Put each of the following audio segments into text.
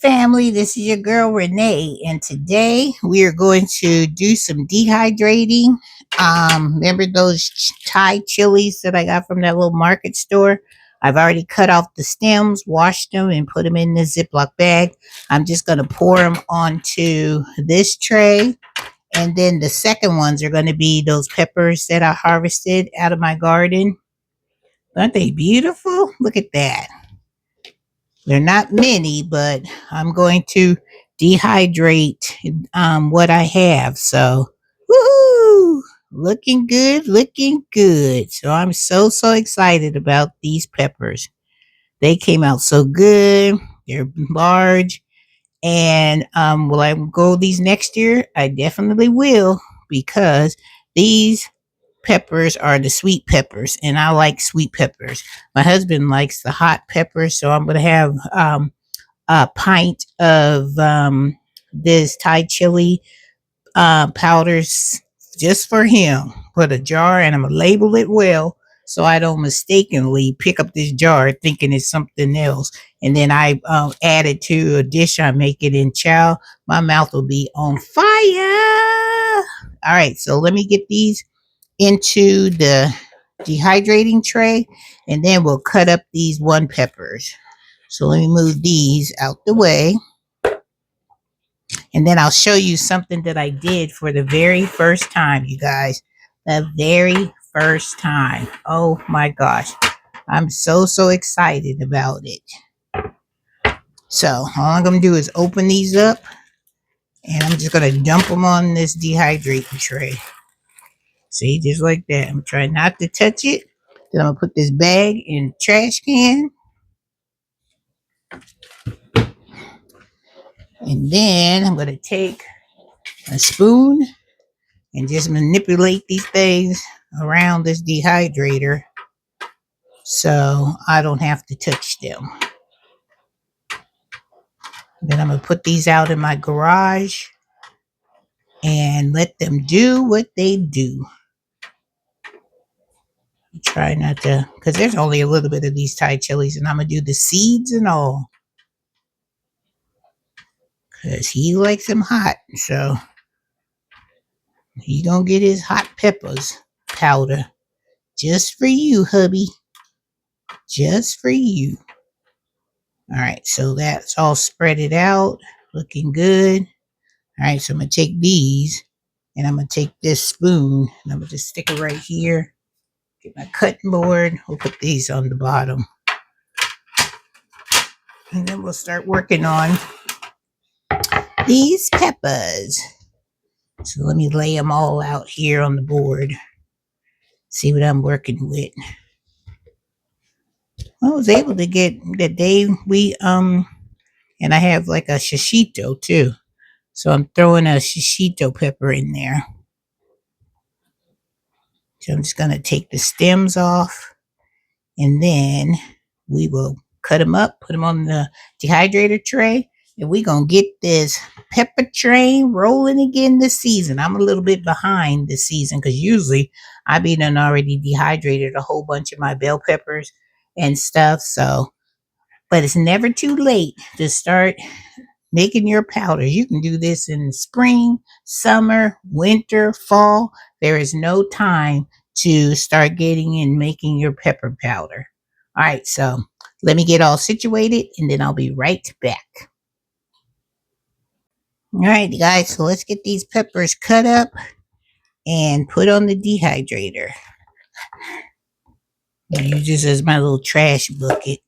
family, this is your girl Renee, and today we are going to do some dehydrating. Remember those Thai chilies that I got from that little market store? I've already cut off the stems, washed them, and put them in the Ziploc bag. I'm just going to pour them onto this tray, and then the second ones are going to be those peppers that I harvested out of my garden. Aren't they beautiful? Look at that. They're not many, but I'm going to dehydrate what I have. So, woohoo! Looking good, looking good. So I'm so excited about these peppers. They came out so good. They're large. And will I grow these next year? I definitely will, because these peppers are the sweet peppers, and I like sweet peppers. My husband likes the hot peppers, so I'm going to have a pint of this Thai chili powders just for him. Put a jar, and I'm going to label it well so I don't mistakenly pick up this jar thinking it's something else. And then I add it to a dish I make it in. Chow, my mouth will be on fire. All right, so let me get these into the dehydrating tray, and then we'll cut up these one peppers. So let me move these out the way, and then I'll show you something that I did for the very first time, you guys. The very first time. Oh my gosh. I'm so excited about it. So all I'm going to do is open these up, and I'm just going to dump them on this dehydrating tray. See, just like that. I'm trying not to touch it. Then I'm going to put this bag in the trash can. And then I'm going to take a spoon and just manipulate these things around this dehydrator so I don't have to touch them. Then I'm going to put these out in my garage and let them do what they do. Try not to, because there's only a little bit of these Thai chilies, and I'm going to do the seeds and all, because he likes them hot. So he gonna get his hot peppers powder just for you, hubby. Just for you. All right, so that's all spread it out, looking good. All right, so I'm gonna take these, and I'm gonna take this spoon, and I'm gonna just stick it right here. Get my cutting board. We'll put these on the bottom, and then we'll start working on these peppers. So let me lay them all out here on the board. See what I'm working with. I was able to get the day we and I have like a shishito too. So I'm throwing a shishito pepper in there. So I'm just gonna take the stems off, and then we will cut them up, put them on the dehydrator tray, and we're gonna get this pepper train rolling again this season. I'm a little bit behind this season because usually I've been already dehydrated a whole bunch of my bell peppers and stuff. So, but it's never too late to start making your powders. You can do this in spring, summer, winter, fall. There is no time to start getting and making your pepper powder. All right, so let me get all situated, and then I'll be right back. All right, guys, so let's get these peppers cut up and put on the dehydrator. I use this as my little trash bucket.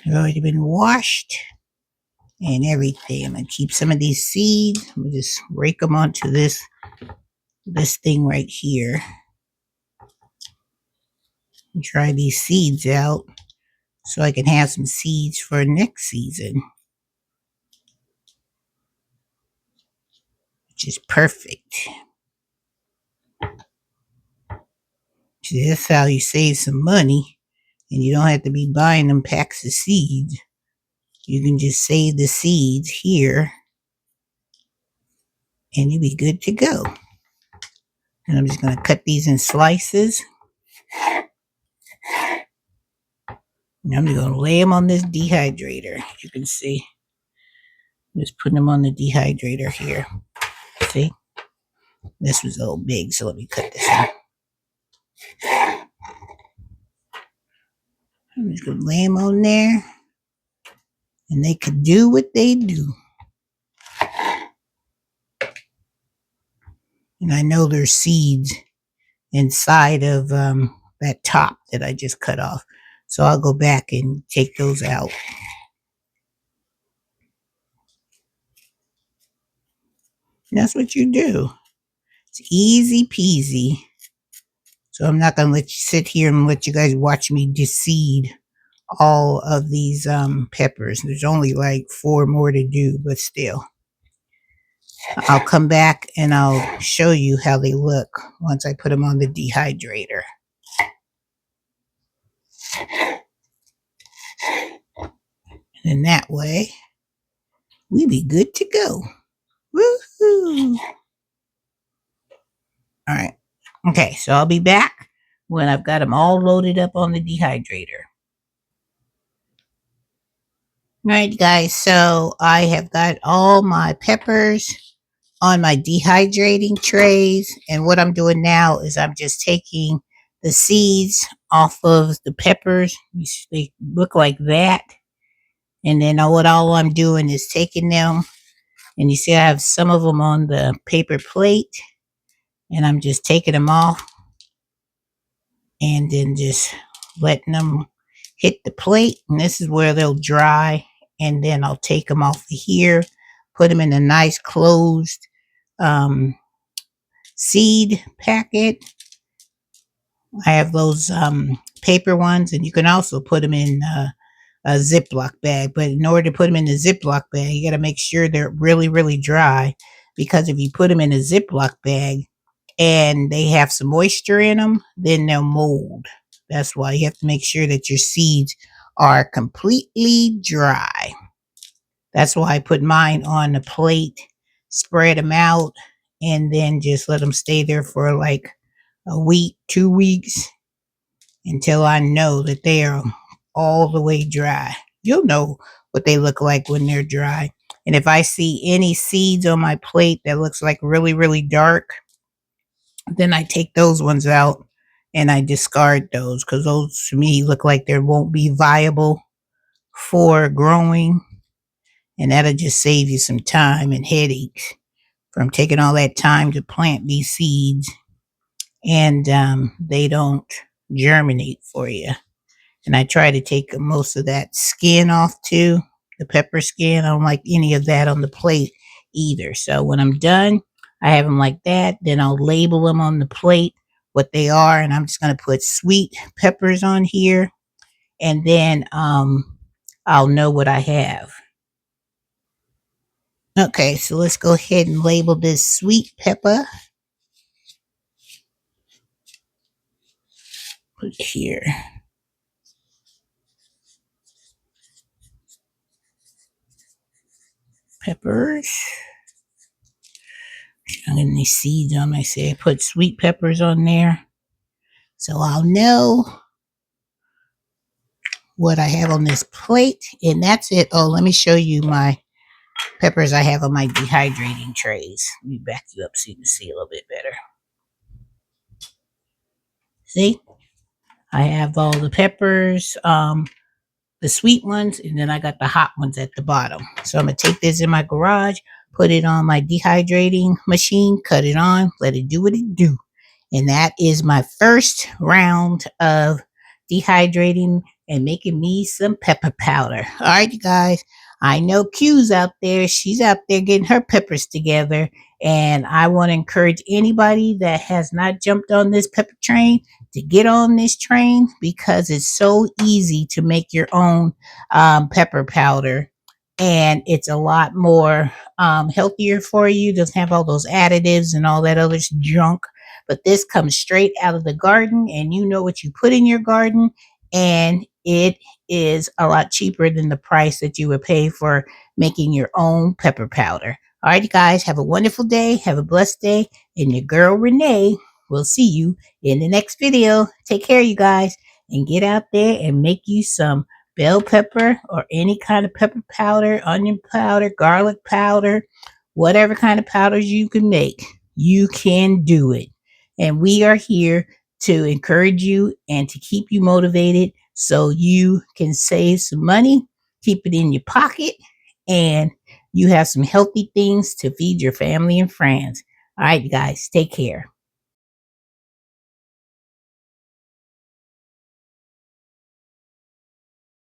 They've already been washed and everything. I'm gonna keep some of these seeds. I'm gonna just rake them onto this thing right here. And try these seeds out so I can have some seeds for next season, which is perfect. So that's how you save some money, and you don't have to be buying them packs of seeds. You can just save the seeds here, and you'll be good to go. And I'm just going to cut these in slices. And I'm going to lay them on this dehydrator. You can see. Just putting them on the dehydrator here. See? This was a little big, so let me cut this out. I'm just going to lay them on there. And they could do what they do. And I know there's seeds inside of that top that I just cut off. So I'll go back and take those out. And that's what you do. It's easy peasy. So I'm not going to let you sit here and let you guys watch me deseed all of these peppers. There's only like 4 more to do, but still. I'll come back and I'll show you how they look once I put them on the dehydrator. And in that way, we be good to go. Woohoo! All right. Okay, so I'll be back when I've got them all loaded up on the dehydrator. All right, guys, so I have got all my peppers on my dehydrating trays, and what I'm doing now is I'm just taking the seeds off of the peppers. They look like that. And then all I'm doing is taking them, and you see I have some of them on the paper plate, and I'm just taking them off and then just letting them hit the plate. And this is where they'll dry, and then I'll take them off of here, put them in a nice closed seed packet. I have those paper ones, and you can also put them in a Ziploc bag. But in order to put them in a Ziploc bag, you got to make sure they're really, really dry, because if you put them in a Ziploc bag and they have some moisture in them, then they'll mold. That's why you have to make sure that your seeds are completely dry. That's why I put mine on a plate, spread them out, and then just let them stay there for like a week, 2 weeks, until I know that they are all the way dry. You'll know what they look like when they're dry. And if I see any seeds on my plate that looks like really, really dark, then I take those ones out and I discard those, because those to me look like they won't be viable for growing. And that'll just save you some time and headaches from taking all that time to plant these seeds, and they don't germinate for you. And I try to take most of that skin off too, the pepper skin. I don't like any of that on the plate either. So when I'm done, I have them like that. Then I'll label them on the plate what they are, and I'm just going to put sweet peppers on here, and then I'll know what I have. Okay, so let's go ahead and label this sweet pepper. Put it here. Peppers. I'm getting these seeds on. I say I put sweet peppers on there, so I'll know what I have on this plate. And that's it. Oh, let me show you my peppers I have on my dehydrating trays. Let me back you up so you can see a little bit better. See? I have all the peppers, the sweet ones, and then I got the hot ones at the bottom. So I'm going to take this in my garage, put it on my dehydrating machine, cut it on, let it do what it do. And that is my first round of dehydrating and making me some pepper powder. All right, you guys. I know Q's out there. She's out there getting her peppers together. And I want to encourage anybody that has not jumped on this pepper train to get on this train, because it's so easy to make your own pepper powder. And it's a lot more healthier for you. Doesn't have all those additives and all that other junk. But this comes straight out of the garden, and you know what you put in your garden, and it is a lot cheaper than the price that you would pay for making your own pepper powder. All right, you guys, have a wonderful day. Have a blessed day. And your girl, Renee, will see you in the next video. Take care, you guys, and get out there and make you some bell pepper or any kind of pepper powder, onion powder, garlic powder, whatever kind of powders you can make, you can do it. And we are here to encourage you and to keep you motivated so you can save some money, keep it in your pocket, and you have some healthy things to feed your family and friends. All right, guys, take care.